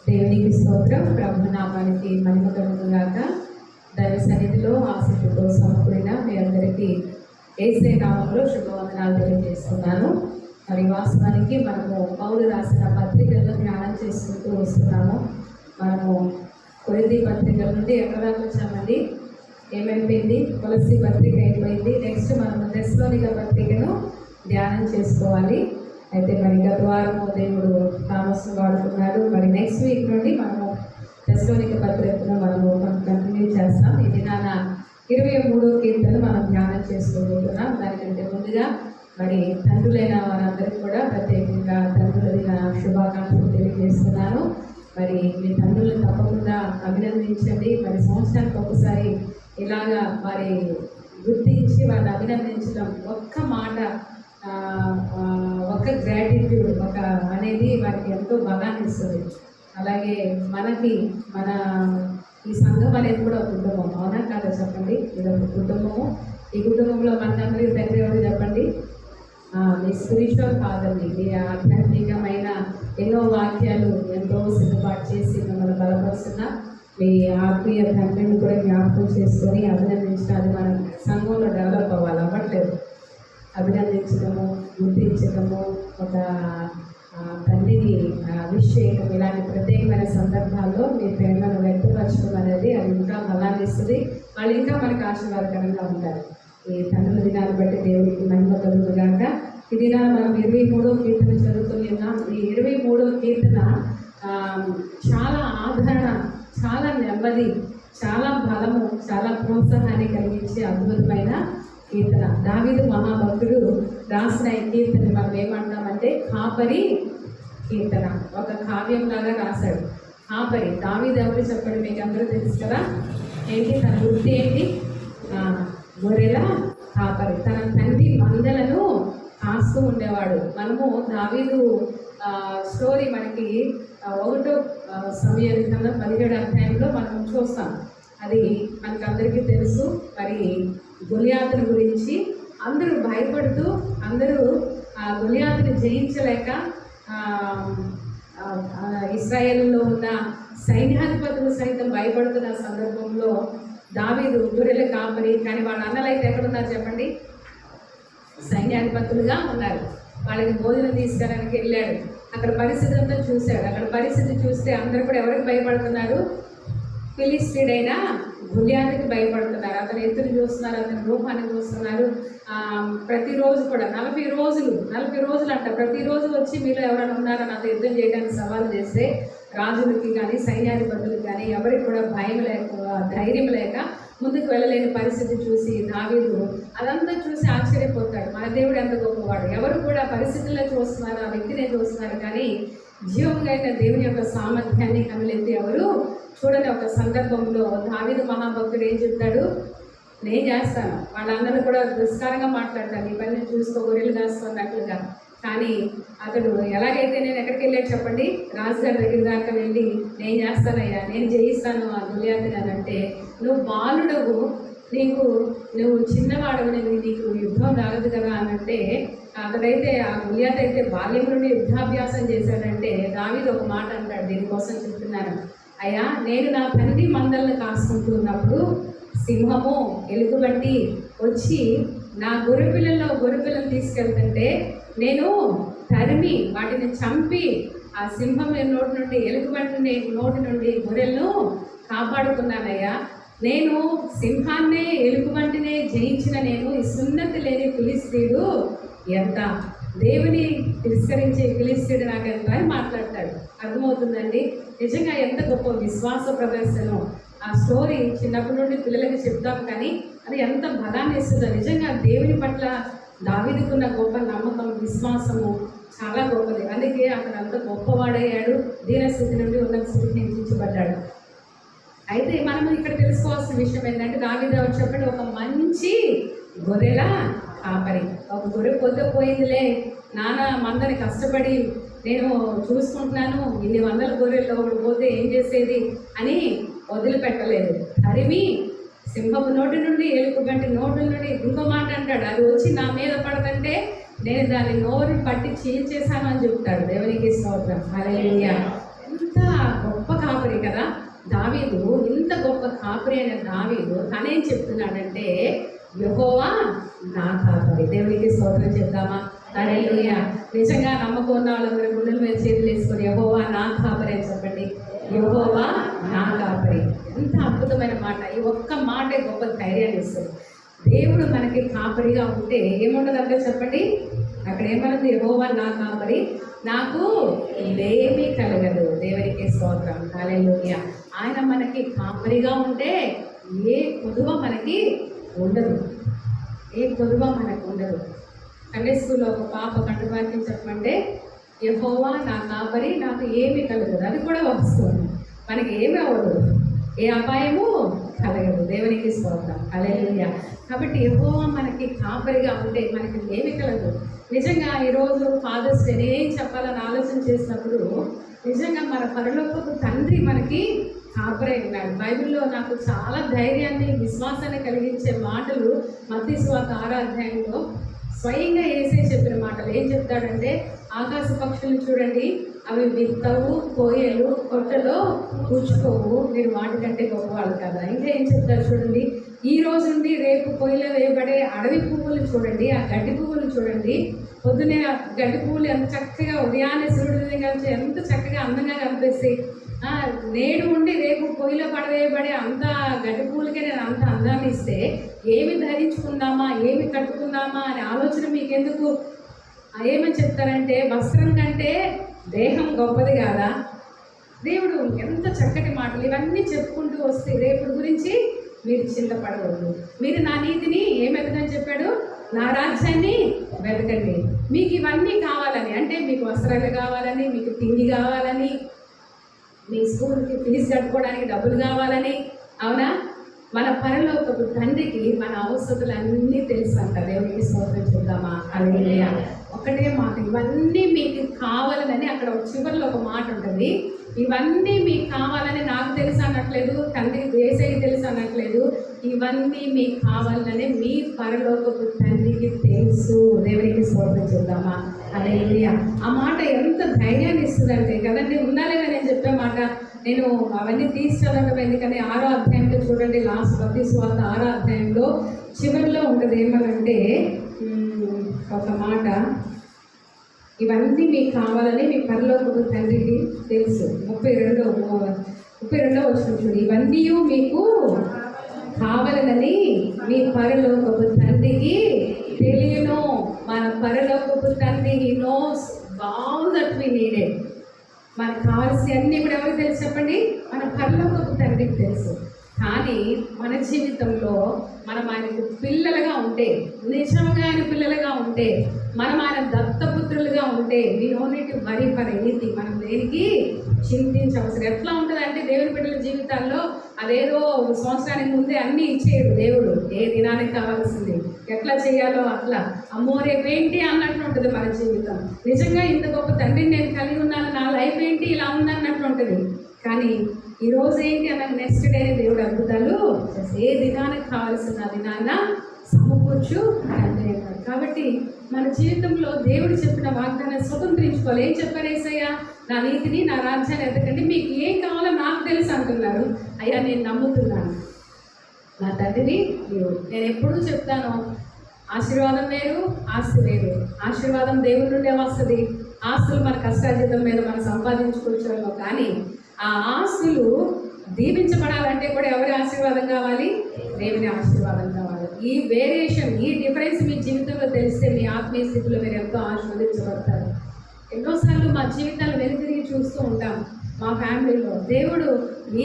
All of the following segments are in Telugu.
దేవునికి స్తోత్రం. ప్రభు నామానికి మహిమ కలుగుగాక. దైవ సన్నిధిలో ఆసక్తితో సమకూడిన మీ అందరికీ యేసే నామంలో శుభవందనాలు తెలియజేస్తున్నాను. మరి వాస్తవానికి మనము పౌలు రాసిన పత్రికల్లో ధ్యానం చేసుకుంటూ వస్తున్నాము. మనము కొరింథీ పత్రికల నుండి ఎక్కడ వచ్చామండి? ఏమైపోయింది? కొలస్సీ పత్రిక అయిపోయింది. నెక్స్ట్ మనము తెస్సలోనిక పత్రికను ధ్యానం చేసుకోవాలి. అయితే మరి గత వారము దేవుడు థామస్ను వాడుకున్నాడు. మరి నెక్స్ట్ వీక్ నుండి మనము తెస్సలోనిక పత్రికను మనము కంటిన్యూ చేస్తాం. ఇది నా 23వ కీర్తన మనం ధ్యానం చేసుకోబోతున్నాం. దానికంటే ముందుగా మరి తండ్రులైన వారందరికీ కూడా ప్రత్యేకంగా తండ్రుల దిన శుభాకాంక్షలు తెలియజేస్తున్నాను. మరి మీ తండ్రులను తప్పకుండా అభినందించండి. మరి సంవత్సరానికి ఒకసారి ఇలాగా మరి గుర్తించి వారిని అభినందించడం, ఒక్క మాట, ఒక గ్రాటిట్యూడ్ ఒక అనేది వారికి ఎంతో బలాన్ని ఇస్తుంది. అలాగే మన ఈ సంఘం అనేది కూడా ఒక కుటుంబం, అవునా కాదా చెప్పండి? ఇది ఒక కుటుంబము. ఈ కుటుంబంలో మనందరికీ దగ్గర ఎవరు చెప్పండి? మీ స్పిరిచువల్ ఫాదర్ని, మీ ఆధ్యాత్మికమైన ఎన్నో వాక్యాలు ఎంతో సిద్ధపాటు చేసి మిమ్మల్ని బలపరుస్తున్న మీ ఆత్మీయ తండ్రిని కూడా జ్ఞాపకం చేసుకొని అభినందించడం, అది మన సంఘంలో డెవలప్ అవ్వాలి. అవ్వట్లేదు. అభినందించడము, గుర్తించడము, ఒక తండ్రిని విష్ చేయడం, ఇలాంటి ప్రత్యేకమైన సందర్భాల్లో మీ ప్రేమను వ్యక్తపరచడం అనేది అది ఇంకా బలాన్ని ఇస్తుంది. వాళ్ళు ఇంకా మనకు ఆశీర్వాదకరంగా ఉంటారు. ఈ తండ్రుల దినాన్ని బట్టి దేవుడికి మహిమ కలుగుగాక. ఈ దినాన్ని మనం 23వ కీర్తన చదువుతున్నాం. ఈ 23వ కీర్తన చాలా ఆదరణ, చాలా నెమ్మది, చాలా బలము, చాలా ప్రోత్సాహాన్ని కలిగించే అద్భుతమైన కీర్తన. దావీదు మహాభక్తుడు రాసిన ఈ కీర్తన మనం ఏమంటామంటే కాపరి కీర్తన. ఒక కావ్యంలాగా రాశాడు. కాపరి దావీదు ఎవరు చెప్పండి? మీకు అందరూ తెలుసు కదా. ఏంటి తన వృత్తి? ఏంటి? గొర్రెల కాపరి. తన తండ్రి మందలను కాస్తూ ఉండేవాడు. మనము దావీదు స్టోరీ మనకి 1వ సమూయేలు 17వ అధ్యాయంలో మనం చూస్తాం. అది మనకు అందరికీ తెలుసు. మరి గొలియాతుని గురించి అందరూ భయపడుతూ, అందరూ గొలియాతుని జయించలేక ఇశ్రాయేలులో ఉన్న సైన్యాధిపతులు సైతం భయపడుతున్న సందర్భంలో దావీదు గొర్రెల కాపరి. కానీ వాళ్ళ అన్నలైతే ఎక్కడున్నారు చెప్పండి? సైన్యాధిపతులుగా ఉన్నారు. వాళ్ళకి భోజనం తీసుకురానికి వెళ్ళాడు. అక్కడ పరిస్థితి అంతా చూశాడు. అక్కడ పరిస్థితి చూస్తే అందరూ కూడా ఎవరికి భయపడుతున్నారు? ఫిలిష్తీయుడైన గొలియాతుకి భయపడుతున్నారు. అతని ఎత్తుని చూస్తున్నారు, అతని రూపాన్ని చూస్తున్నారు. ప్రతిరోజు కూడా 40 రోజులు అంట. ప్రతిరోజు వచ్చి మీలో ఎవరైనా ఉన్నారని అంత యుద్ధం చేయడానికి సవాల్ చేస్తే రాజులకి కానీ సైన్యాధిపతులకు కానీ ఎవరికి కూడా భయం లేక, ధైర్యం లేక ముందుకు వెళ్ళలేని పరిస్థితి చూసి దావీదు అదంతా చూసి ఆశ్చర్యపోతాడు. మన దేవుడు ఎంత గొప్పవాడు. ఎవరు కూడా పరిస్థితుల్లో చూస్తున్నారు, ఆ వ్యక్తినే చూస్తున్నారు, కానీ జీవంగా దేవుని యొక్క సామర్థ్యాన్ని కమిలెత్తి ఎవరు చూడని ఒక సందర్భంలో దావీదు మహాభక్తుడు ఏం చెప్తాడు? నేను చేస్తాను. వాళ్ళందరూ కూడా దుష్కారంగా మాట్లాడతాను, ఈ పని చూసుకో, గొర్రెలు కాస్తున్నట్లుగా. కానీ అతడు ఎలాగైతే నేను ఎక్కడికి వెళ్ళాడు చెప్పండి? రాజుగారి దగ్గర దాకా వెళ్ళి నేను చేస్తానయ్యా, నేను జయిస్తాను ఆ గొలియాతుని అని అంటే, నువ్వు బాలుడవు, నువ్వు చిన్నవాడవు, నీకు యుద్ధం రాగదు కదా అని అంటే, అతడైతే ఆ గొలియాతు అయితే బాల్యం నుండి యుద్ధాభ్యాసం చేశాడంటే దావీదు ఒక మాట అంటాడు. దీనికోసం చెప్తున్నాను. అయ్యా, నేను నా తండ్రి మందలను కాసుకుంటున్నప్పుడు సింహము, ఎలుగుబంటి వచ్చి నా గొర్రెపిల్లను తీసుకెళ్తుంటే నేను తరిమి వాటిని చంపి ఆ సింహం నోటి నుండి, ఎలుగుబంటి నోటి నుండి గొర్రెలను కాపాడుకున్నానయ్యా. నేను సింహాన్నే ఎలుగుబంటినే జయించిన నేను ఈ సున్నతి లేని ఫిలిష్తీయుడు ఎంత, దేవుని తిరస్కరించే ఫిలిష్తీయుడు నాకు ఎంత అని మాట్లాడతాడు. అర్థమవుతుందండి నిజంగా ఎంత గొప్ప విశ్వాస ప్రదర్శనం. ఆ స్టోరీ చిన్నప్పటి నుండి పిల్లలకి చెప్తాం, కానీ అది ఎంత బలాన్ని ఇస్తుందో. నిజంగా దేవుని పట్ల దావీదుకున్న గొప్ప నమ్మకం, విశ్వాసము చాలా గొప్పది. అందుకే అతను అంత గొప్పవాడయ్యాడు. దీనస్థితి నుండి ఉన్నత స్థితికి హెచ్చించబడ్డాడు. అయితే మనం ఇక్కడ తెలుసుకోవాల్సిన విషయం ఏంటంటే, దావీదు చెప్పండి, ఒక మంచి గొర్రెల కాపరి. ఒక గొర్రె పొద్దుపోయిందిలే, నానా మందని కష్టపడి నేను చూసుకుంటున్నాను, ఇన్ని వందల గొర్రెల్లో ఒకటి పోతే ఏం చేసేది అని వదిలిపెట్టలేదు. తరిమి సింహపు నోటి నుండి, ఎలుగుబంటి నోటి నుండి, ఇంకో మాట అంటాడు, అది వచ్చి నా మీద పడతంటే నేను దాన్ని నోరు పట్టి చీల్చేశాను అని చెప్తాడు. దేవునికి స్తోత్రం. హల్లెలూయా. ఎంత గొప్ప దావీదు, ఇంత గొప్ప కాపరి అయిన దావీదు తనేం చెప్తున్నాడంటే, యెహోవా నా కాపరి. దేవునికి స్తోత్రం చెప్దామా? హల్లెలూయా. నిజంగా నమ్మకం ఉన్న వాళ్ళందరూ గుండెల మీద చేతులు వేసుకొని యెహోవా నా కాపరి అని చెప్పండి. యెహోవా నా కాపరి. ఎంత అద్భుతమైన మాట! ఈ ఒక్క మాటే గొప్ప ధైర్యాన్ని ఇస్తుంది. దేవుడు మనకి కాపరిగా ఉంటే ఏముండదంటే చెప్పండి, అక్కడ ఏమన్నది? యెహోవా నా కాపరి, నాకు ఏమీ కలగదు. దేవునికి స్తోత్రం. హల్లెలూయా. ఆయన మనకి కాపరిగా ఉంటే ఏ కొదువ మనకి ఉండదు, ఏ కొదువ మనకు ఉండదు. సండే స్కూల్లో ఒక పాప కంఠవాక్యం చెప్పమంటే, యెహోవా నా కాపరి, నాకు ఏమీ కలగదు. అది కూడా వస్తుంది. మనకి ఏమీ అవ్వదు, ఏ అపాయము కలగదు. దేవునికి స్తోత్రం. హల్లెలూయా. కాబట్టి యెహోవా మనకి కాపరిగా ఉంటే మనకి ఏమీ కలగదు. నిజంగా ఈరోజు ఫాదర్స్ డే ఏం చెప్పాలని ఆలోచన చేసినప్పుడు, నిజంగా మన పరలోకపు తండ్రి మనకి కాపరై ఉన్నాడు. బైబిల్లో నాకు చాలా ధైర్యాన్ని, విశ్వాసాన్ని కలిగించే మాటలు మత్తయి సువార్త 6వ అధ్యాయంలో స్వయంగా యేసే చెప్పిన మాటలు. ఏం చెప్తాడంటే, ఆకాశ పక్షులు చూడండి, అవి విత్తవు, కోయలు, కొట్టలో కూర్చుకోవు, మీరు వాటికంటే గొప్పవాళ్ళు కదా. ఇంకా ఏం చెప్తారు చూడండి, ఈ రోజు నుండి రేపు పొయ్యిలో వేయబడే అడవి పువ్వులు చూడండి, ఆ గడ్డి పువ్వులు చూడండి. పొద్దునే ఆ గడ్డి పువ్వులు ఎంత చక్కగా ఉదయాన్నే సూర్యుడి కలిసి ఎంత చక్కగా అందంగా కనిపిస్తాయి. నేడు ఉండి రేపు పొయ్యిలో పడవేయబడే అంత గడ్డి పువ్వులకే నేను అంత అందాన్ని ఇస్తే ఏమి ధరించుకుందామా, ఏమి కట్టుకుందామా అనే ఆలోచన మీకెందుకు? ఏమని చెప్తారంటే, వస్త్రం కంటే దేహం గొప్పది కాదా? దేవుడు ఎంత చక్కటి మాటలు ఇవన్నీ చెప్పుకుంటూ వస్తే, రేపు గురించి మీరు చింతపడవద్దు. మీరు నా నీతిని ఏం వెతకని చెప్పాడు? నా రాజ్యాన్ని వెతకండి. మీకు ఇవన్నీ కావాలని, అంటే మీకు వస్త్రాలు కావాలని, మీకు తిండి కావాలని, మీ స్కూల్కి ఫీజు కట్టుకోవడానికి డబ్బులు కావాలని, అవునా? మన పరలోకపు తండ్రికి మన అవసరాలన్నీ తెలుసు అంట. దేవునికి స్తోత్రం చెప్దామా? హల్లెలూయా. ఒకటే మాట, ఇవన్నీ మీకు కావాలని, అక్కడ చివరిలో ఒక మాట ఉంటుంది, ఇవన్నీ మీకు కావాలని నాకు తెలుసు అనట్లేదు, తండ్రికి యేసయ్యకి తెలుసు అనట్లేదు, ఇవన్నీ మీకు కావాలని మీ పరలోకపు తండ్రికి తెలుసు. దేవునికి స్తోత్రం చెప్దామా? హల్లెలూయా. ఆ మాట ఎంత ధైర్యాన్ని ఇస్తుందంటే కదండి. ఉండాలిగా నేను చెప్పే మాట, నేను అవన్నీ తీసి చదవడం ఎందుకని 6వ అధ్యాయంలో చూడండి, లాస్ట్ మత్తయి సువార్త 6వ అధ్యాయంలో చివరిలో ఉంటుంది. ఏమనంటే ఒక మాట, ఇవన్నీ మీకు కావాలని మీ పరలోకపు తండ్రికి తెలుసు. 32వ వచనం చూడండి, ఇవన్నీ మీకు కావాలని మీ పరలోకపు తండ్రికి తెలియను. మన పరలోకపు తండ్రి he knows all that we needed. మనకు కావాల్సిన అన్నీ కూడా ఎవరికి తెలుసు చెప్పండి? మన పరలోకపు తండ్రికి తెలుసు. కానీ మన జీవితంలో మనం ఆయనకు పిల్లలుగా ఉంటే, నిజంగా ఆయన పిల్లలుగా ఉంటే, మనం ఆయన దత్తపుత్రులుగా ఉంటే, we don't need to worry for anything. మనం దేనికి చింతించవసరం. ఎట్లా ఉంటుంది అంటే, దేవుని బిడ్డల జీవితాల్లో అదేదో సంవత్సరానికి ముందే అన్నీ ఇచ్చేయడు దేవుడు. ఏ దినానికి కావాల్సింది ఎట్లా చేయాలో అట్లా, అమ్మో రేపేంటి అన్నట్లు ఉంటుంది మన జీవితం. నిజంగా ఇంత గొప్ప తండ్రిని నేను కలిగి ఉన్నాను, నా లైఫ్ ఏంటి ఇలా ఉందన్నట్లు ఉంటుంది. కానీ ఈరోజు ఏంటి అన్న, నెక్స్ట్ డే దేవుడు అద్భుతాలు ఏ దినానికి కావాల్సిన దినాన్న సమకూర్చు తండ్రి అన్నాడు. కాబట్టి మన జీవితంలో దేవుడు చెప్పిన వాగ్దానాన్ని స్వతంత్రించుకోవాలి. ఏం చెప్పారు యేసయ్య? నా నీతిని, నా రాజ్యాన్ని ఎదగండి, మీకు ఏం కావాలో నాకు తెలుసు అంటున్నారు. అయ్యా నేను నమ్ముతున్నాను, నా తండ్రిని దేవుడు. నేను ఎప్పుడూ చెప్తాను, ఆశీర్వాదం వేరు, ఆస్తి వేరు. ఆశీర్వాదం దేవుడి నుండే వస్తుంది. ఆస్తులు మన కష్టార్జితం మీద మనం సంపాదించుకోవచ్చేమో, కానీ ఆ ఆస్తులు దీవించబడాలంటే కూడా ఎవరి ఆశీర్వాదం కావాలి? దేవుని ఆశీర్వాదం కావాలి. ఈ వేరియేషన్, ఈ డిఫరెన్స్ మీ జీవితంలో తెలిస్తే మీ ఆత్మీయ స్థితిలో మీరు ఎంతో ఆశీర్వదించబడతారు. ఎన్నోసార్లు మా జీవితాలు వెనుతిరిగి చూస్తూ ఉంటాం. మా ఫ్యామిలీలో దేవుడు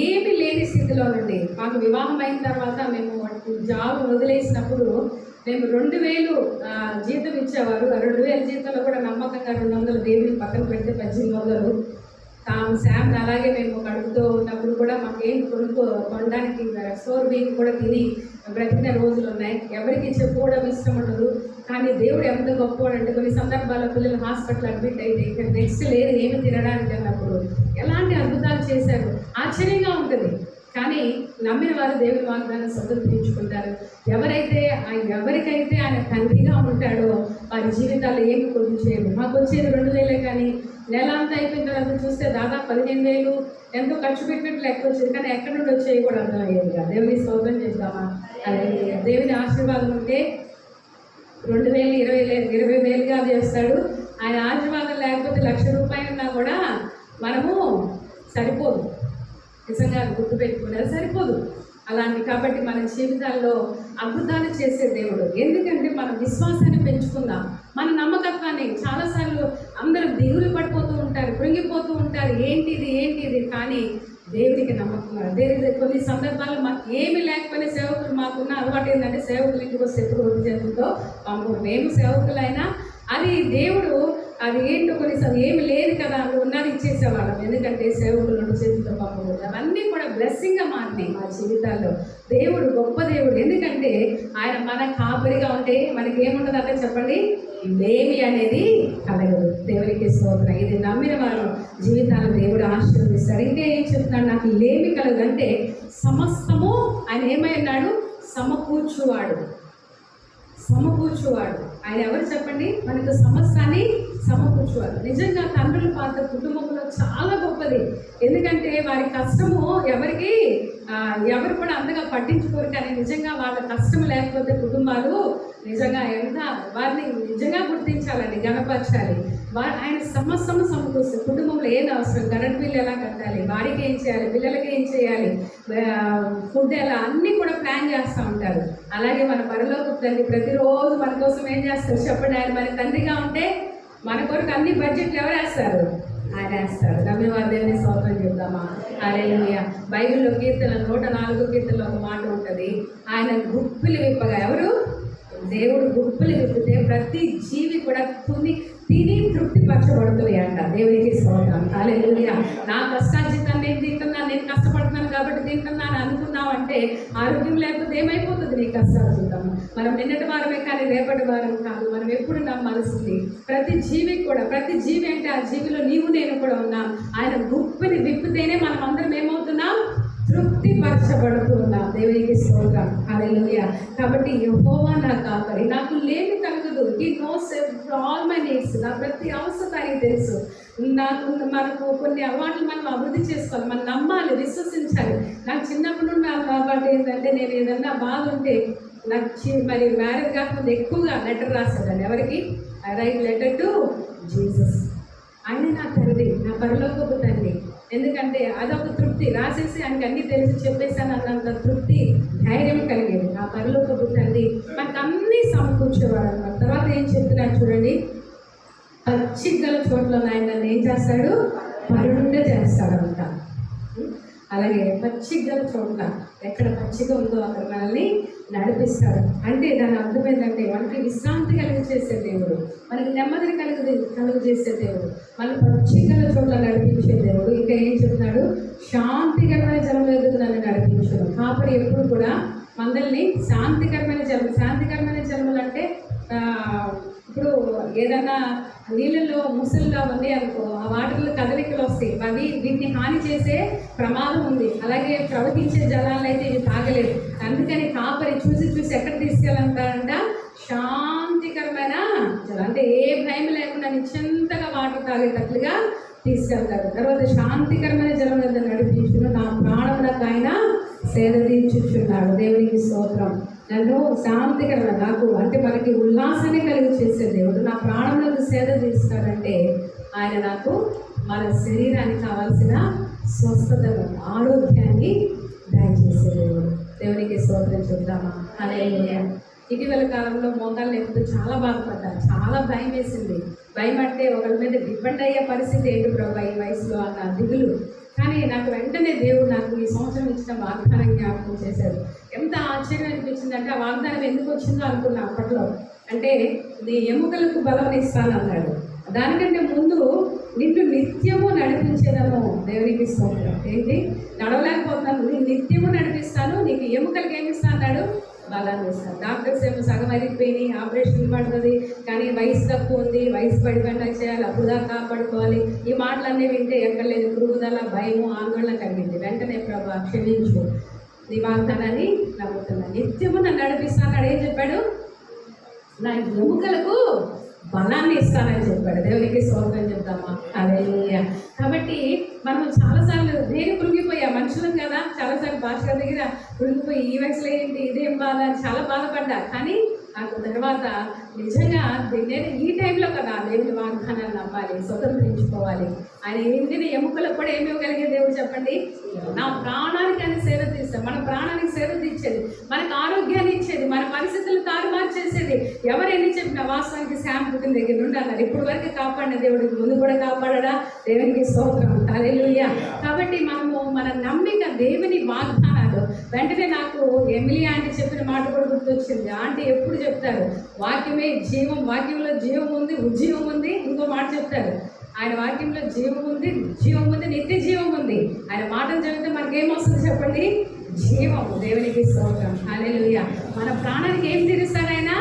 ఏమీ లేని స్థితిలో నుండి, మాకు వివాహం అయిన తర్వాత మేము జాబ్ వదిలేసినప్పుడు మేము 2000 జీతం ఇచ్చేవారు. ఆ 2000 జీతంలో కూడా నమ్మకంగా 200 దేవుని పక్కన పెడితే 1800 శామ్. అలాగే మేము కడుపుతో ఉన్నప్పుడు కూడా మాకేం కొనడానికి స్టోర్ బియ్యం కూడా తిని బ్రతికిన రోజులు ఉన్నాయి. ఎవరికి చెప్పుకోవడం ఇష్టం ఉండదు. కానీ దేవుడు ఎంత గొప్పవాడంటే, కొన్ని సందర్భాల్లో పిల్లలు హాస్పిటల్ అడ్మిట్ అయితే ఇక్కడ నెక్స్ట్ లేదు ఏమి తినడానికి అన్నప్పుడు ఎలాంటి అద్భుతాలు చేశారు. ఆశ్చర్యంగా ఉంటుంది. కానీ నమ్మిన వారు దేవుని వాగ్దానం స్వతంత్రించుకుంటారు. ఎవరైతే ఎవరి ఎవరికైతే ఆయన తండ్రిగా ఉంటాడో వారి జీవితాలు ఏమి కొద్ది చేయదు. మాకు వచ్చేది 2,000 కానీ నెల అంతా అయిపోయిన తర్వాత చూస్తే దాదాపు 15,000 ఎంతో ఖర్చు పెట్టినట్టు లెక్క వచ్చేది. కానీ ఎక్కడి నుండి వచ్చేవి కూడా అర్థమయ్యేదిగా. దేవుని స్తోత్రం చేద్దామా. అదే దేవుని ఆశీర్వాదం ఉంటే 2,000 20,000గా చేస్తాడు. ఆయన ఆశీర్వాదం లేకపోతే ₹1,00,000 ఉన్నా కూడా మనము సరిపోదు. నిజంగా గుర్తుపెట్టుకునేది సరిపోదు అలాంటి. కాబట్టి మన జీవితాల్లో అద్భుతాలు చేసే దేవుడు. ఎందుకంటే మన విశ్వాసాన్ని పెంచుకుందాం, మన నమ్మకత్వాన్ని. చాలాసార్లు అందరూ దిగులు పడిపోతూ ఉంటారు, కృంగిపోతూ ఉంటారు, ఏంటిది కానీ దేవుడికి నమ్మకం. దేవుడి కొన్ని సందర్భాల్లో మాకు ఏమి లేకపోయినా సేవకులు, మాకున్న అలవాటు ఏంటంటే సేవకులు ఇంటికి వస్తే ఎప్పుడు ఒట్టి చేతులతో పంపు. మేము సేవకులైనా అది దేవుడు అది ఏంటో కొన్నిసార్లు ఏమి లేదు కదా అని ఉన్నది ఇచ్చేసేవాళ్ళం. ఎందుకంటే సేవకులు ఒట్టి చేతులతో పంపకూడదు. అవన్నీ కూడా బ్లెస్సింగ్గా మారినాయి మా జీవితాల్లో. దేవుడు గొప్ప దేవుడు. ఎందుకంటే ఆయన మన కాపరిగా ఉంటే మనకి ఏముండదంటే చెప్పండి, లేమి అనేది కలగదు. దేవునికి స్తోత్రం. ఇది నమ్మిన వారు జీవితాలు దేవుడు ఆశీర్వదిస్తాడు. ఇంకా ఏం చెప్తున్నాడు, నాకు లేమి కలగదు అంటే సమస్తము ఆయన ఏమై ఉన్నాడు, సమకూర్చువాడు. ఆయన ఎవరు చెప్పండి, మనకు సమస్తాన్ని సమకూర్చువాడు. నిజంగా తండ్రుల పాత్ర కుటుంబంలో చాలా గొప్పది. ఎందుకంటే వారి కష్టము ఎవరు కూడా అంతగా పట్టించుకోరు. కానీ నిజంగా వాళ్ళ కష్టం లేకపోతే కుటుంబాలు నిజంగా వారిని నిజంగా గుర్తించాలండి, గణపరచాలి. ఆయన సమస్తము సమకూరుస్తారు. కుటుంబంలో ఏం అవసరం, కరెంట్ బిల్లు ఎలా కట్టాలి, వారికి ఏం చేయాలి, పిల్లలకి ఏం చేయాలి, ఫుడ్ ఎలా, అన్నీ కూడా ప్లాన్ చేస్తూ ఉంటారు. అలాగే మన పరలోక తండ్రి ప్రతిరోజు మన కోసం ఏం చేస్తారు చెప్పండి. ఆయన మన తండ్రిగా ఉంటే మన కొరకు అన్ని బడ్జెట్లు ఎవరు వేస్తారు, ఆయన వేస్తారు. నమ్మిన దేవుని స్తోత్రం చెప్దామా. హల్లెలూయా. బైబిల్లో కీర్తన 104 కీర్తనలో ఒక మాట ఉంటుంది, ఆయన గుప్పిలు విప్పగా. ఎవరు? దేవుడు గుప్పిలు విప్పితే ప్రతి జీవి కూడా తిని తృప్తిపరచబడుతుంది అంట. దేవునికి స్తోత్రం. హల్లెలూయా. నా కష్టార్జితాన్ని నేను తింటున్నాను, నేను కష్టపడుతున్నాను కాబట్టి తింటున్నాను అనుకున్నావు అంటే ఆరోగ్యం లేకపోతే ఏమైపోతుంది నీ కష్టార్జితం. మనం నిన్నటి వారమే కానీ రేపటి వారం కాదు. మనం ఎప్పుడు నమ్మాల్సింది ప్రతి జీవి అంటే ఆ జీవిలో నీవు నేను కూడా ఉన్నాం. ఆయన గుప్పిని విప్పితేనే మనం అందరం ఏమవుతున్నాం, తృప్తిపరచబడుతూ ఉన్నాం. దేవునికి స్తోత్రం. హల్లెలూయా. కాబట్టి యెహోవా నా కాపరి, నాకు లేమి కలగదు. హి నోస్ ఆల్ మై నీడ్స్. నా ప్రతి అవసరం ఆయనకి తెలుసు. మనకు కొన్ని అలవాట్లు మనం అభివృద్ధి చేసుకోవాలి, మనం నమ్మాలి, విశ్వసించాలి. నాకు చిన్నప్పటి నుండి నాకు అలవాటు ఏంటంటే, నేను ఏదన్నా బాధ ఉంటే నాకు మరి మ్యారేజ్ కాకపోతే ఎక్కువగా లెటర్ రాసేదాన్ని. ఎవరికి? I right letter to Jesus. ఆయన నా తండ్రి, నా పరలోకపు తండ్రి. ఎందుకంటే అదొక తృప్తి. రాసేసి ఆయనకి అన్నీ తెలిసి చెప్పేసాను అన్నంత తృప్తి, ధైర్యం కలిగేది. నా పరలోకపు తండ్రి మనకు అన్నీ సమకూర్చేవాడు అన్నమాట. తర్వాత ఏం చెప్తున్నాడు చూడండి, పచ్చిగల చోట్ల ఆయన నన్ను ఏం చేస్తాడు, పరుడుండే చేస్తాడంట. అలాగే పచ్చిగల చోట్ల, ఎక్కడ పచ్చిగా ఉందో అక్కడ మనల్ని నడిపిస్తాడు. అంటే దాని అర్థం ఏంటంటే మనకి విశ్రాంతి కలిగి చేసే దేవుడు, మనకి నెమ్మదిని కలుగు చేసే దేవుడు, మన పచ్చిగల చోట్ల నడిపించే దేవుడు. ఇంకా ఏం చెప్తున్నాడు, శాంతికరమైన జలం ఎదుగు నన్ను నడిపించడు. కాపరి ఎప్పుడు కూడా మందల్ని శాంతికరమైన జలములు అంటే ఇప్పుడు ఏదన్నా నీళ్ళల్లో ముసలిగా ఉంది అనుకో, ఆ వాటిల్లో కదలికలు వస్తాయి, వీటిని హాని చేసే ప్రమాదం ఉంది. అలాగే ప్రవహించే జలాలను అయితే ఇవి తాగలేదు. అందుకని కాపరి చూసి ఎక్కడ తీసుకెళ్ళంటారంట, శాంతికరమైన జలం అంటే ఏ భయం లేకుండా నిశ్చింతగా వాటర్ తాగేటట్లుగా తీసుకెళ్తారు. తర్వాత శాంతికరమైన జలం వద్ద నడిపించును, నా ప్రాణములకు ఆయన సేద తీర్చుచున్నాడు. దేవునికి స్తోత్రం. నన్ను శాంతికరమైన, నాకు అంటే మనకి ఉల్లాసాన్ని కలిగి చేసే దేవుడు. నా ప్రాణంలోకి సేద తీస్తాడంటే ఆయన నాకు మన శరీరానికి కావాల్సిన స్వస్థతను, ఆరోగ్యాన్ని దయచేసే దేవుడు. దేవునికి స్తోత్రం చెప్తామా. హల్లెలూయా. ఇటీవల కాలంలో మోకాళ్ళు ఎప్పుడు చాలా బాధపడ్డాను, చాలా భయం వేసింది. భయం అంటే ఒకరి మీద డిపెండ్ అయ్యే పరిస్థితి ఏంటి ప్రభు ఈ వయసులో అన్న దిగులు. కానీ నాకు వెంటనే దేవుడు నాకు ఈ సంవత్సరం ఇచ్చిన వాగ్దానం జ్ఞాపకం చేశాడు. ఎంత ఆశ్చర్యం అనిపించింది అంటే, ఆ వాగ్దానం ఎందుకు వచ్చిందో అనుకున్నా అప్పట్లో. అంటే నీ ఎముకలకు బలం ఇస్తాను అన్నాడు. దానికంటే ముందు నిన్ను నిత్యము నడిపించేదను. దేవునికి స్తోత్రం. ఏంటి, నడవలేకపోతున్నాను, నేను నిత్యము నడిపిస్తాను, నీకు ఎముకలకి ఏమి ఇస్తా అన్నాడు, బలాన్ని ఇస్తాను. డాక్టర్స్ ఏమో సగం అరిగిపోయి ఆపరేషన్ పడుతుంది, కానీ వయసు తక్కువ ఉంది, వయసు పడిపోయినా చేయాలి, అప్పుడు దాకా కాపాడుకోవాలి. ఈ మాటలన్నీ వింటే ఎక్కర్లేదు, పురుగుదల, భయము, ఆందోళన కలిగింది. వెంటనే ప్రభా క్షమించు, నీ వాగ్దానాన్ని నమ్ముతున్నాను, నిత్యము నన్ను నడిపిస్తాను. ఏం చెప్పాడు, నా ఎముకలకు బలాన్ని ఇస్తానని చెప్పాడు. దేవునికి స్తోత్రం చెప్తామా. హల్లెలూయా. కాబట్టి మనం చాలాసార్లు నేను కృంగిపోయా, మనుషులం కదా, చాలాసార్లు భాస్కర్ దగ్గర కృంగిపోయి ఈ వయసులో ఏంటి ఇదేం బాధ అని చాలా బాధపడ్డా. కానీ ఆ తర్వాత నిజంగా నేను ఈ టైంలో కదా దేవుని వాగ్దానాన్ని నమ్మాలి, స్వతంత్రించుకోవాలి. ఆయన ఏంటిని ఎముకలకు కూడా ఏమి ఇవ్వగలిగే దేవుడు చెప్పండి. నా ప్రాణానికి ఆయన సేవ తీస్తాడు. మన ప్రాణానికి సేవ తీర్చేది, మనకు ఆరోగ్యాన్ని ఇచ్చేది, మన పరిస్థితులు తారుమారు చేసేది. ఎవరు ఎన్ని చెప్పినా వాస్తవానికి శామ్ పుట్టిన దగ్గర నుండి అన్నారు ఇప్పుడు వరకు కాపాడిన దేవుడికి ముందు కూడా కాపాడడా. దేవునికి స్తోత్రం. హల్లెలూయా. కాబట్టి మనము మన నమ్మిక దేవుని వాగ్దానాలు. వెంటనే నాకు ఎమిలీ ఆంటీ చెప్పిన మాట కూడా గుర్తొచ్చింది. ఆంటీ ఎప్పుడు చెప్తారు వాక్యమే జీవం, వాక్యంలో జీవం ఉంది, ఉజ్జీవం ఉంది. ఇంకో మాట చెప్తారు, ఆయన వాక్యంలో జీవం ఉంది, జీవం ఉంది, నిత్య జీవం ఉంది. ఆయన మాటలు చదివితే మనకేమొస్తుంది చెప్పండి? జీవం. దేవునికి స్తోత్రం. హల్లెలూయా. మన ప్రాణానికి ఏం తీరుస్తాడు ఆయన?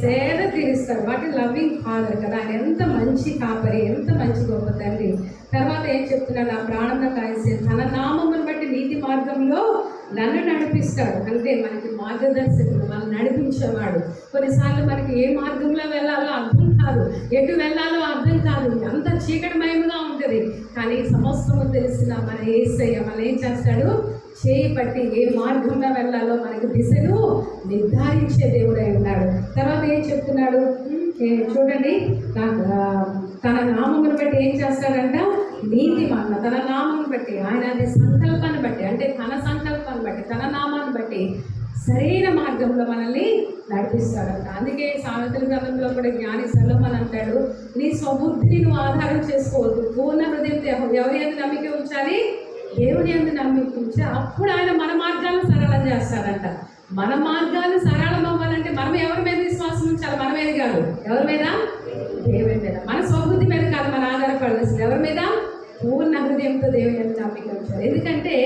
సేద తీరుస్తాడు. వాటి లవ్వింగ్ ఫాదర్ కదా. ఆయన ఎంత మంచి కాపరి, ఎంత మంచి గొప్ప తండ్రి. తర్వాత ఏం చెప్తున్నాడు? ఆ ప్రాణంలో కాయసే తన నామమును బట్టి నీతి మార్గంలో నన్ను నడిపిస్తాడు. అంటే మనకి మార్గదర్శకుడు, మనం నడిపించేవాడు. కొన్నిసార్లు మనకి ఏ మార్గంలో వెళ్ళాలో అర్థం కాదు, ఎటు వెళ్ళాలో అర్థం కాదు, అంత చీకటిమయంగా ఉంటుంది. కానీ సమస్తము తెలిసిన మన యేసయ్య మనం ఏం చేస్తాడు? చేయి పట్టి ఏ మార్గంలో వెళ్ళాలో మనకి దిశను నిర్ధారించే దేవుడై ఉన్నాడు. తర్వాత ఏం చెప్తున్నాడు చూడండి. తన నామమును బట్టి ఏం చేస్తాడంట? నీతి మన్న తన నామాన్ని బట్టి, ఆయన సంకల్పాన్ని బట్టి, అంటే తన సంకల్పాన్ని బట్టి, తన నామాన్ని బట్టి సరైన మార్గంలో మనల్ని నడిపిస్తాడంట. అందుకే సామెతల గ్రంథంలో కూడా జ్ఞాని సొలొమోను అంటాడు, నీ స్వబుద్ధిని నువ్వు ఆధారం చేసుకోవద్దు, పూర్ణ హృదయంతో ఎవరి యందు నమ్మిక ఉంచాలి? దేవుని యందు నమ్మిక ఉంచి అప్పుడు ఆయన మన మార్గాలను సరళం చేస్తాడంట. మన మార్గాలు సరళం అవ్వాలంటే మనం ఎవరి మీద విశ్వాసం ఉంచాలి? మన మీద కాదు. ఎవరి మీద? దేవుని మీద. మన స్వబుద్ధి మీద కాదు మన ఆధారపడాల్సింది. ఎవరి మీద? పూర్ణ హృదయంతో దేవుని యందు నమ్మిక ఉంచాలి. ఎందుకంటే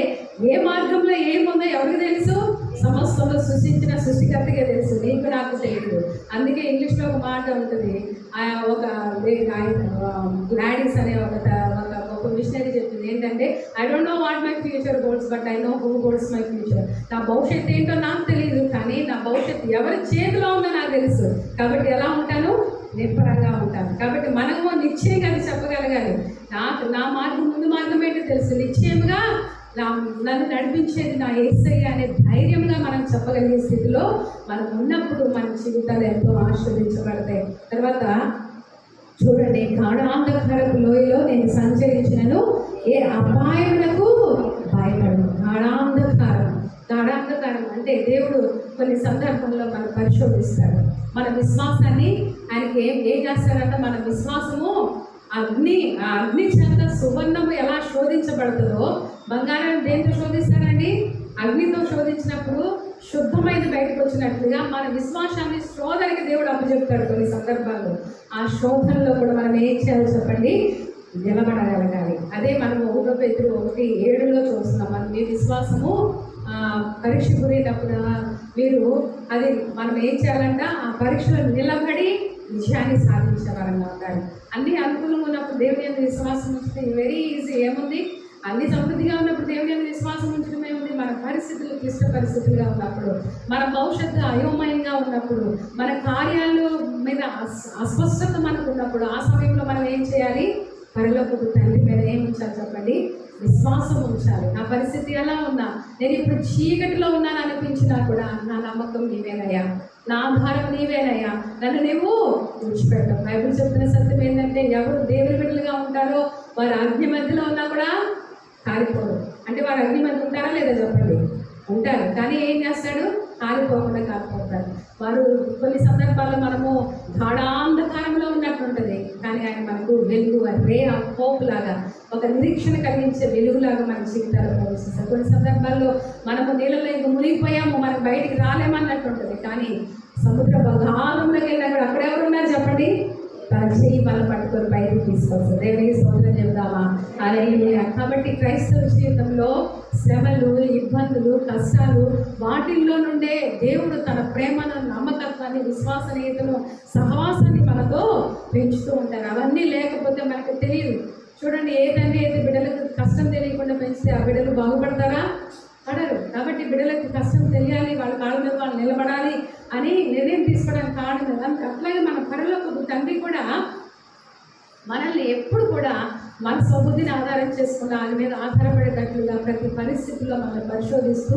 ఏ మార్గంలో ఏముందో ఎవరికి తెలుసు? సమస్తంలో సృష్టించిన సృష్టికర్తగా తెలుసు, నీకు నాకు తెలియదు. అందుకే ఇంగ్లీష్లో ఒక మాట ఉంటుంది. ఒక గ్లాడీస్ అనే ఒక మిషనరీ చెప్తుంది ఏంటంటే, I don't know what my future holds but I know who holds my future. నా భవిష్యత్తు ఏంటో నాకు తెలియదు, కానీ నా భవిష్యత్తు ఎవరి చేతిలో ఉందో నాకు తెలుసు. కాబట్టి ఎలా ఉంటాను? నిబ్బరంగా ఉంటాను. కాబట్టి మనము నిశ్చయంగా చెప్పగలగాలి, నా మార్గం ముందు మార్గం ఏంటో తెలుసు, నిశ్చయంగా నన్ను నడిపించేది నా యేసయ్య అనే ధైర్యంగా మనం చెప్పగలిగే స్థితిలో మనం ఉన్నప్పుడు మన జీవితాలు ఎంతో ఆశీర్వదించబడతాయి. తర్వాత చూడండి, గాఢాంధకారపు లోయలో నేను సంచరించినను ఏ అపాయములకు భయపడను. గాఢాంధకారం అంటే దేవుడు కొన్ని సందర్భంలో మనం పరిశోధిస్తాడు. మన విశ్వాసాన్ని ఆయనకి ఏం చేస్తాడంటే, మన విశ్వాసము అగ్ని చేత సువర్ణము ఎలా శోధించబడుతుందో, బంగారం దేంతో శోధిస్తారండి? అగ్నితో శోధించినప్పుడు శుద్ధమైన బయటకు వచ్చినట్లుగా మన విశ్వాసాన్ని శోధనకి దేవుడు అప్పచెప్తాడు కొన్ని సందర్భాల్లో. ఆ శోధనలో కూడా మనం ఏం చేయాలి చెప్పండి? నిలబడగలగాలి. అదే మనం 1 పేతురు 1:7 చూస్తున్నాం. మనం మీ విశ్వాసము పరీక్ష గురేటప్పుడు మీరు అది మనం ఏం చేయాలంట? ఆ పరీక్షలో నిలబడి విజయాన్ని సాధించే వారంగా ఉండాలి. అన్ని అనుకూలంగా ఉన్నప్పుడు దేవుని యందు విశ్వాసం ఉంచితే వెరీ ఈజీ. ఏముంది? అన్ని సమృద్ధిగా ఉన్నప్పుడు దేవుని యందు విశ్వాసం ఉంచడం ఏముంది? మన పరిస్థితులు క్లిష్ట పరిస్థితులుగా ఉన్నప్పుడు, మన భవిష్యత్తు అయోమయంగా ఉన్నప్పుడు, మన కార్యాలు మీద అస్పష్టత మనకు ఉన్నప్పుడు, ఆ సమయంలో మనం ఏం చేయాలి? పరలోకపు తండ్రి మీద ఏం ఉంచాలి చెప్పండి? విశ్వాసం ఉంచాలి. నా పరిస్థితి ఎలా ఉన్నా, నేను ఇప్పుడు చీకటిలో ఉన్నాను అనిపించినా కూడా నా నమ్మకం నీవేనయ్యా, నా ఆధారం నీవేనయ్యా, నన్ను నువ్వు విడిచిపెట్టవు. బైబిల్ చెప్తున్న సత్యం ఏంటంటే, ఎవరు దేవుని బిడ్డలుగా ఉంటారో వారు అగ్ని మధ్యలో ఉన్నా కూడా కాలిపోరు. అంటే వారు అగ్ని మధ్య ఉంటారా లేదా చెప్పండి? ఉంటారు. కానీ ఏం చేస్తాడు? కాలిపోకుండా కాలిపోతారు. వారు కొన్ని సందర్భాల్లో మనము గాఢాంధకారంలో ఉన్నట్టు ఉంటుంది, కానీ ఆయన మనకు వెలుగు, రే ఆఫ్ హోప్ లాగా, ఒక నిరీక్షణ కలిగించే వెలుగులాగా మన జీవితాలు ప్రవేశిస్తారు. కొన్ని సందర్భాల్లో మనము నీళ్ళలో ఇంక మునిగిపోయాము, మనం బయటికి రాలేమన్నట్టు ఉంటుంది, కానీ సముద్ర బగాలంలోకి వెళ్ళినప్పుడు అక్కడ ఎవరు ఉన్నారు చెప్పండి? తన చేయి బలం పట్టుకొని బయటకు తీసుకొస్తారు. దేవునికి స్తోత్రం చెబుదామా? హల్లెలూయా. కాబట్టి క్రైస్తవ జీవితంలో శ్రమలు, ఇబ్బందులు, కష్టాలు, వాటిల్లో నుండే దేవుడు తన ప్రేమను, నమ్మకత్వాన్ని, విశ్వసనీయతను, సహవాసాన్ని మనతో పెంచుతూ ఉంటారు. అవన్నీ లేకపోతే మనకు తెలియదు. చూడండి, ఏ తండ్రి అయితే బిడ్డలకు కష్టం తెలియకుండా పెంచితే ఆ బిడ్డలు బాగుపడతారా? పడరు. కాబట్టి బిడ్డలకు కష్టం తెలియాలి, వాళ్ళ కాళ్ళ మీద వాళ్ళు నిలబడాలి, అని నిర్ణయం తీసుకోవడానికి కారణం కదా. అట్లాగే మన పరలోకపు తండ్రి కూడా మనల్ని ఎప్పుడు కూడా మన స్వబుద్ధిని ఆధారం చేసుకున్న ఆయన మీద ఆధారపడేటట్లుగా ప్రతి పరిస్థితుల్లో మనల్ని పరిశోధిస్తూ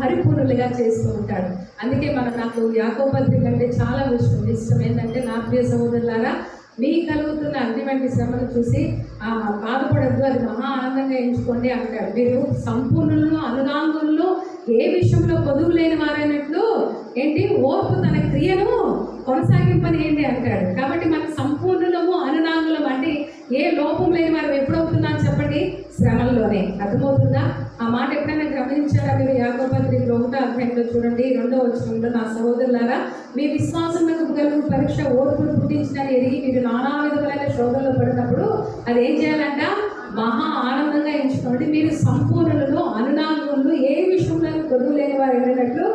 పరిపూర్ణులుగా చేస్తూ ఉంటాడు. అందుకే నాకు యాకోబు పత్రిక అంటే చాలా ఇష్టం. ఏంటంటే, నా ప్రియ సహోదరులారా, మీకు కలుగుతున్న అగ్నివంటి శ్రమను చూసి బాధపడద్దు, అది మహా ఆనందంగా ఎంచుకోండి అంటాడు. మీరు సంపూర్ణులను అనునాంగులను ఏ విషయంలో పొదువు లేని వారైనట్లు ఓర్పు తన క్రియను కొనసాగింపని అంటాడు. కాబట్టి మన సంపూర్ణులము అనునాంగులం అంటే ఏ లోపం లేని వారు ఎప్పుడవుతున్నాను చెప్పండి? శ్రమల్లోనే. అర్థమవుతుందా? ఆ మాట ఎప్పుడైనా గమనించారా మీరు? యాకోబు పత్రిక 1వ అధ్యాయంలో చూడండి, 2వ వచనంలో, నా సహోదరులారా, మీ విశ్వాసమునకు కలుగు పరీక్ష ఓర్పును పుట్టించడానికి ఎరిగి మీరు నానా విధములైన శోధనలో పడినప్పుడు అది ఏం చేయాలంట? మహా ఆనందంగా ఎంచుకోండి. మీరు సంపూర్ణులను అనునాంగులు ఏ విషయంలో పొదువు లేని వారు ఏమైనట్లు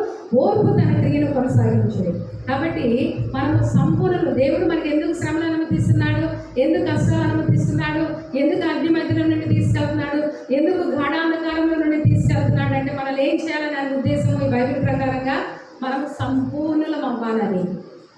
ఓర్పు తన క్రియను కొనసాగించండి. కాబట్టి మనము సంపూర్ణులు. దేవుడు మనకి ఎందుకు శ్రమలు అనుమతిస్తున్నాడు? ఎందుకు కష్టాలు అనుమతిస్తున్నాడు? ఎందుకు అగ్ని మధ్యలో నుండి తీసుకెళ్తున్నాడు? ఎందుకు గాఢాంధకారంలో నుండి తీసుకెళ్తున్నాడు అంటే మనల్ని ఏం చేయాలని అనే ఉద్దేశం ఈ బైబిల్ ప్రకారంగా మనం సంపూర్ణులం అవ్వాలని.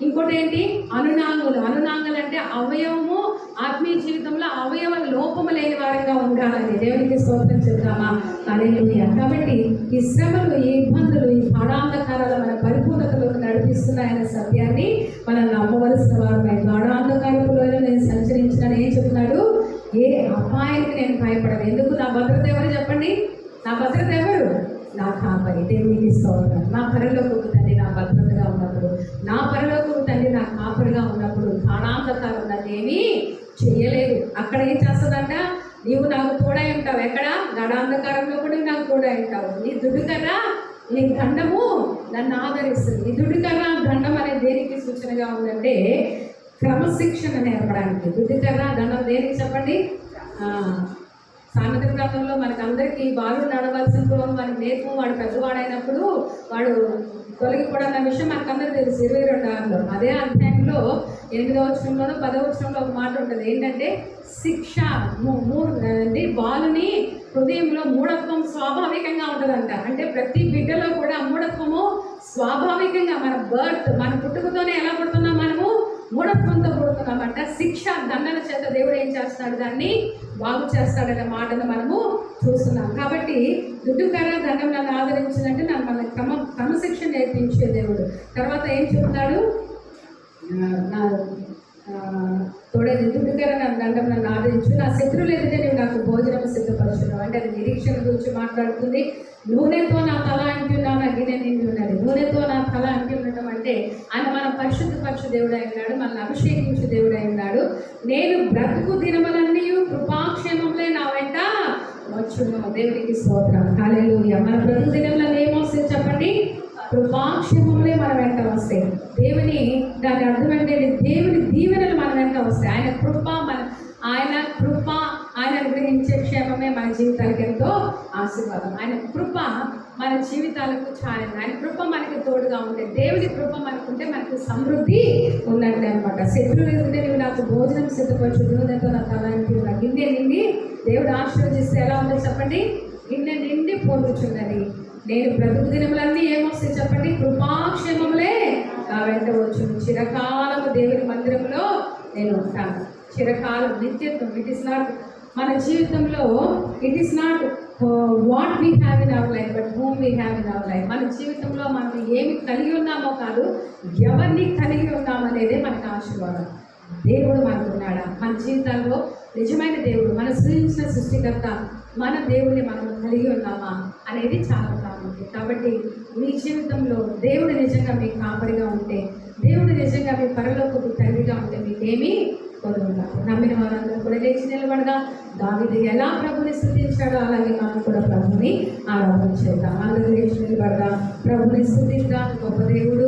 ఇంకోటి ఏంటి? అనునాంగులు. అనునాంగులు అంటే అవయవము, ఆత్మీయ జీవితంలో అవయవ లోపము లేని వారంగా ఉండాలని. దేవునికి స్తోత్రం చెప్తామా? హల్లెలూయా. కాబట్టి ఈ శ్రమలు, ఈ ఇబ్బందులు, ఈ గాఢాంధకారాలు మన పరిపూర్ణతలోకి నడిపిస్తున్నాయనే సత్యాన్ని మనం నమ్మవలసిన వారమే. గాఢాంధకారంలో నేను సంచరించిన ఏం చెప్తున్నాడు? ఏ అపాయానికి నేను భయపడను. ఎందుకు? నా భద్రత ఎవరు చెప్పండి? నా భద్రత ఎవరు? నా కాపరి. దేవునికి స్తోత్రం. నా పరలోకపు తండ్రి నా భద్రతగా ఉన్నప్పుడు, నా పరలోకపు తండ్రి నా కాపరిగా ఉన్నప్పుడు గాఢాంధకారం నన్నేమీ చెయ్యలేదు. అక్కడ ఏం చేస్తుందంట? నీవు నాకు తోడై ఉంటావు. ఎక్కడ? గాఢాంధకారంలో కూడా నాకు తోడై ఉంటావు. నీ దుడుకర్ర, నీ దండము నన్ను ఆదరిస్తుంది. నీ దుడుకర్ర, దండం అనేది దేనికి సూచనగా ఉందంటే క్రమశిక్షణ నేర్పడానికి. దుడుకర్ర, దండం దేనికి చెప్పండి? సామెతల గ్రంథంలో మనకందరికీ బాలుడు నడవలసిన పూర్వం మనకి నేర్పు. వాడు పెద్దవాడైనప్పుడు వాడు తొలగిపోవడం అన్న విషయం మనకందరూ తెలుసు. 22:6లో అదే అధ్యాయంలో 8వ వచనంలోనూ 10వ వచనంలో ఒక మాట ఉంటుంది. ఏంటంటే, శిక్ష అంటే బాలుని హృదయంలో మూఢత్వం స్వాభావికంగా ఉంటుందంట. అంటే ప్రతి బిడ్డలో కూడా మూఢత్వము స్వాభావికంగా, మన పుట్టుకతోనే ఎలా పుడుతున్నాం? మనము మూఢత్వంతో పుడుతున్నామంట. శిక్ష, దండన చేత దేవుడు ఏం చేస్తాడు? దాన్ని బాగు చేస్తాడనే మాటను మనము చూస్తున్నాం. కాబట్టి దుడ్డుకర దండం నన్ను ఆదరించిందంటే మన క్రమశిక్షణ నేర్పించే దేవుడు. తర్వాత ఏం చెప్తాడు? తోడేది దుడ్డుకర నన్ను దండం నన్ను ఆదరించు, నా శత్రువులు ఎదుటే నువ్వు నాకు భోజనం సిద్ధపరచున్నావు. అంటే అది నిరీక్షణ గురించి మాట్లాడుతుంది. నూనెతో నా తల అంటి ఉన్నావు, నా గిన్నె నిండి ఉన్నది. నూనెతో నా తల అంటి ఉండటం అంటే ఆయన మన పరిశుద్ధపరచు దేవుడు అయి ఉన్నాడు, మనల్ని అభిషేకించు దేవుడు అయి ఉన్నాడు. నేను బ్రతుకు దినములన్నీ కృపాక్షేమంలో నా వెంట వచ్చును. దేవునికి స్తోత్రం. హల్లెలూయా. మన బ్రతుకు దినంలో ఏమొస్తుంది చెప్పండి? కృపాక్షేమంలో మన వెంట వస్తాయి. దాని అర్థం అంటే దేవుని దీవెనలు మన వెంట వస్తాయి. ఆయన కృప ఆయన అనుగ్రహించే క్షేమమే మన జీవితాలకు ఎంతో ఆశీర్వాదం. ఆయన కృప మన జీవితాలకు చాలింది. ఆయన కృప మనకి తోడుగా ఉంటే, దేవుడి కృప మనకుంటే మనకు సమృద్ధి ఉన్నట్లే అనమాట. శత్రువులు ఎదుటే నువ్వు నాకు భోజనం సిద్ధపరచు, నూనెతో నా తలానికి నా గిన్నె నిండి. దేవుడు ఆశీర్వదిస్తే ఎలా ఉందో చెప్పండి? గిన్నె నిండి పొందుచున్నది. నేను బ్రతుకు దినములన్నీ ఏమొస్తాయి చెప్పండి? కృపాక్షేమములే నా వెంట వచ్చును. చిరకాలము దేవుని మందిరంలో నేను ఉంటాను. చిరకాలం, నిత్యత్వం. ఇట్ ఈస్ నాట్ మన జీవితంలో, it is not what we have in our life but whom we have in our life. మన జీవితంలో మనం ఏమి కలిగి ఉన్నామో కాదు, ఎవరిని కలిగి ఉన్నామనేదే మనకు ఆశీర్వాదం. దేవుడు మనకున్నాడా? మన జీవితాల్లో నిజమైన దేవుడు, మన సృజించిన సృష్టికర్త, మన దేవుడిని మనం కలిగి ఉన్నామా అనేది చాలా ప్రాముఖ్యం. కాబట్టి మీ జీవితంలో దేవుడు నిజంగా మీకు కాపరిగా ఉంటే, దేవుడు నిజంగా మీ పరలోకపు తండ్రిగా ఉంటే మీకేమీ పొందుతారు. నమ్మిన వారందరూ కూడా లేచి నిలబడగా, దావీదు ఎలా ప్రభుని స్తుతించాడో అలాగే మనం కూడా ప్రభుని ఆరాధన చేద్దాం. అందరూ లేచి నిలబడగా ప్రభుని స్తుతిద్దాం. గొప్ప దేవుడు,